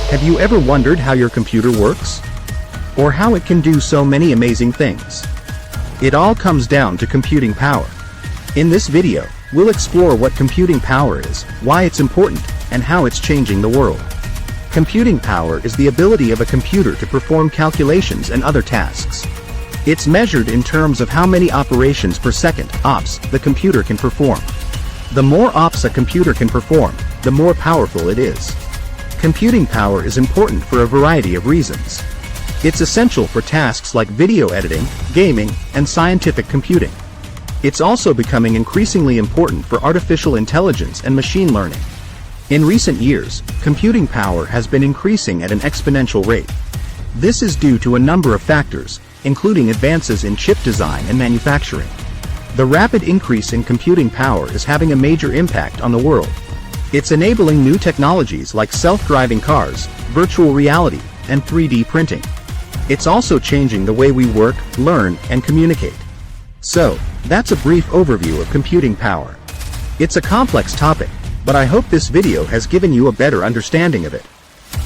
Have you ever wondered how your computer works? Or how it can do so many amazing things? It all comes down to computing power. In this video, we'll explore what computing power is, why it's important, and how it's changing the world. Computing power is the ability of a computer to perform calculations and other tasks. It's measured in terms of how many operations per second, ops, the computer can perform. The more ops a computer can perform, the more powerful it is. Computing power is important for a variety of reasons. It's essential for tasks like video editing, gaming, and scientific computing. It's also becoming increasingly important for artificial intelligence and machine learning. In recent years, computing power has been increasing at an exponential rate. This is due to a number of factors, including advances in chip design and manufacturing. The rapid increase in computing power is having a major impact on the world. It's enabling new technologies like self-driving cars, virtual reality, and 3D printing. It's also changing the way we work, learn, and communicate. So, that's a brief overview of computing power. It's a complex topic, but I hope this video has given you a better understanding of it.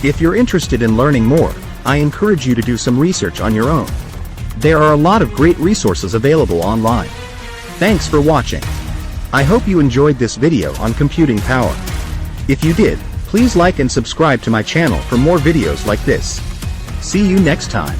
If you're interested in learning more, I encourage you to do some research on your own. There are a lot of great resources available online. Thanks for watching. I hope you enjoyed this video on computing power. If you did, please like and subscribe to my channel for more videos like this. See you next time.